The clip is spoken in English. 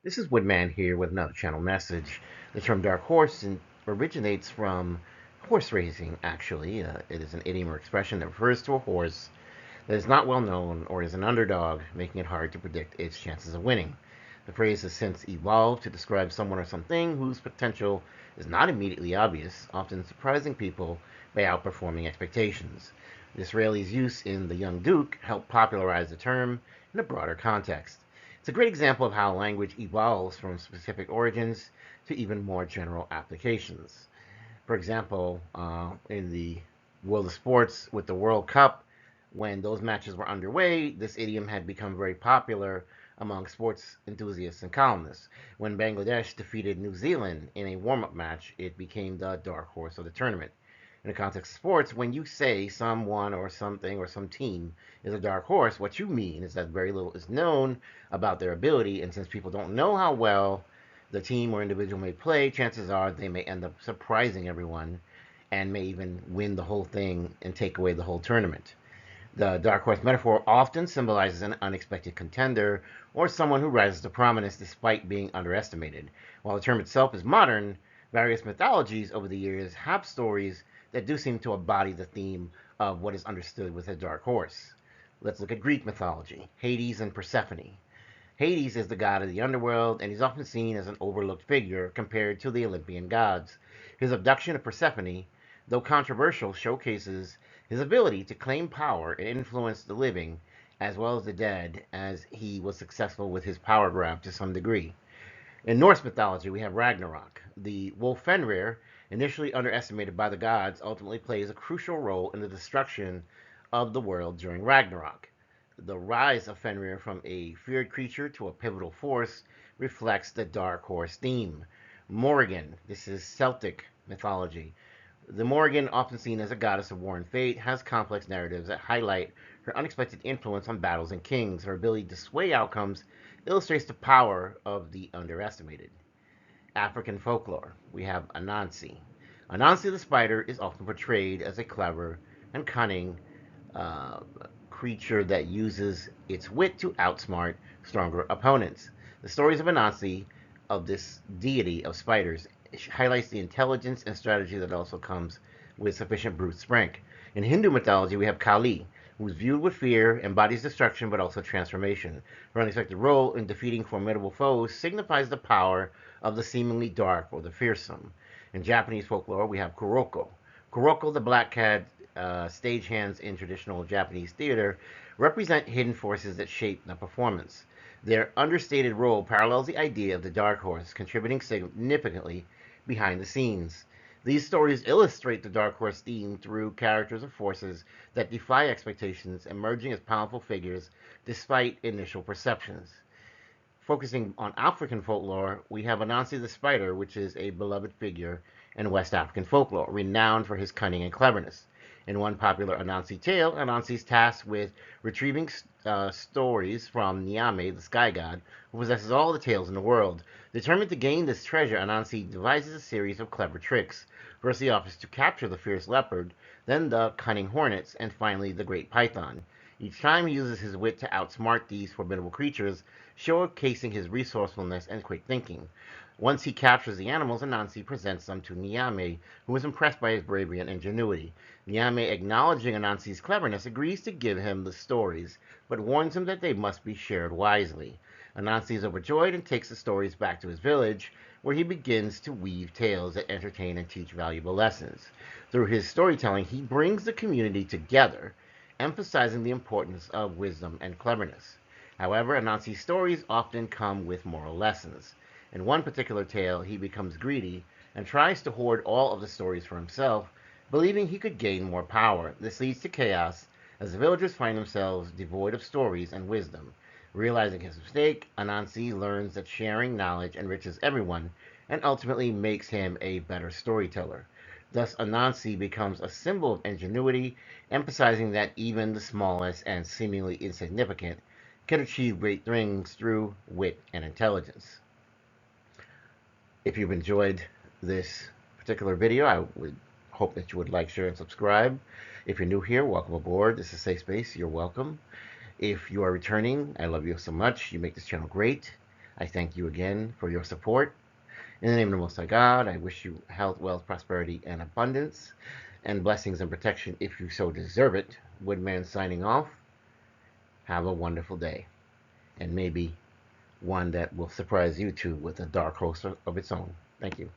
This is Woodman here with another channel message. The term dark horse originates from horse racing, actually. It is an idiom or expression that refers to a horse that is not well known or is an underdog, making it hard to predict its chances of winning. The phrase has since evolved to describe someone or something whose potential is not immediately obvious, often surprising people by outperforming expectations. Disraeli's use in The Young Duke helped popularize the term in a broader context. It's a great example of how language evolves from specific origins to even more general applications. For example, in the world of sports with the World Cup, when those matches were underway, this idiom had become very popular among sports enthusiasts and columnists. When Bangladesh defeated New Zealand in a warm up match, it became the dark horse of the tournament. In the context of sports, when you say someone or something or some team is a dark horse, what you mean is that very little is known about their ability, and since people don't know how well the team or individual may play, chances are they may end up surprising everyone and may even win the whole thing and take away the whole tournament. The dark horse metaphor often symbolizes an unexpected contender or someone who rises to prominence despite being underestimated. While the term itself is modern, various mythologies over the years have stories that do seem to embody the theme of what is understood with a dark horse. Let's look at Greek mythology, Hades and Persephone. Hades is the god of the underworld, and he's often seen as an overlooked figure compared to the Olympian gods. His abduction of Persephone, though controversial, showcases his ability to claim power and influence the living as well as the dead, as he was successful with his power grab to some degree. In Norse mythology, we have Ragnarok. The wolf Fenrir, initially underestimated by the gods, ultimately plays a crucial role in the destruction of the world during Ragnarok. The rise of Fenrir from a feared creature to a pivotal force reflects the dark horse theme. Morrigan, this is Celtic mythology. The Morrigan, often seen as a goddess of war and fate, has complex narratives that highlight her unexpected influence on battles and kings. Her ability to sway outcomes illustrates the power of the underestimated. African folklore, we have Anansi. Anansi the Spider is often portrayed as a clever and cunning uh, creature that uses its wit to outsmart stronger opponents. The stories of Anansi, of this deity of spiders, highlights the intelligence and strategy that also comes with sufficient brute strength. In Hindu mythology, we have Kali, who is viewed with fear, embodies destruction but also transformation. Her unexpected role in defeating formidable foes signifies the power of the seemingly dark or the fearsome. In Japanese folklore, we have Kuroko. Kuroko, the black cat, stagehands in traditional Japanese theater, represent hidden forces that shape the performance. Their understated role parallels the idea of the dark horse, contributing significantly behind the scenes. These stories illustrate the dark horse theme through characters of forces that defy expectations, emerging as powerful figures despite initial perceptions. Focusing on African folklore, we have Anansi the Spider, which is a beloved figure in West African folklore, renowned for his cunning and cleverness. In one popular Anansi tale, Anansi is tasked with retrieving stories from Nyame, the sky god, who possesses all the tales in the world. Determined to gain this treasure, Anansi devises a series of clever tricks. First, he offers to capture the fierce leopard, then the cunning hornets, and finally the great python. Each time he uses his wit to outsmart these formidable creatures, showcasing his resourcefulness and quick thinking. Once he captures the animals, Anansi presents them to Nyame, who is impressed by his bravery and ingenuity. Nyame, acknowledging Anansi's cleverness, agrees to give him the stories, but warns him that they must be shared wisely. Anansi is overjoyed and takes the stories back to his village, where he begins to weave tales that entertain and teach valuable lessons. Through his storytelling, he brings the community together, emphasizing the importance of wisdom and cleverness. However, Anansi's stories often come with moral lessons. In one particular tale, he becomes greedy and tries to hoard all of the stories for himself, believing he could gain more power. This leads to chaos as the villagers find themselves devoid of stories and wisdom. Realizing his mistake, Anansi learns that sharing knowledge enriches everyone and ultimately makes him a better storyteller. Thus, Anansi becomes a symbol of ingenuity, emphasizing that even the smallest and seemingly insignificant can achieve great things through wit and intelligence. If you've enjoyed this particular video, I would hope that you would like, share, and subscribe. If you're new here, welcome aboard. This is Safe Space. You're welcome. If you are returning, I love you so much. You make this channel great. I thank you again for your support. In the name of the Most High God, I wish you health, wealth, prosperity, and abundance, and blessings and protection if you so deserve it. Woodman signing off. Have a wonderful day, and maybe one that will surprise you too with a dark horse of its own. Thank you.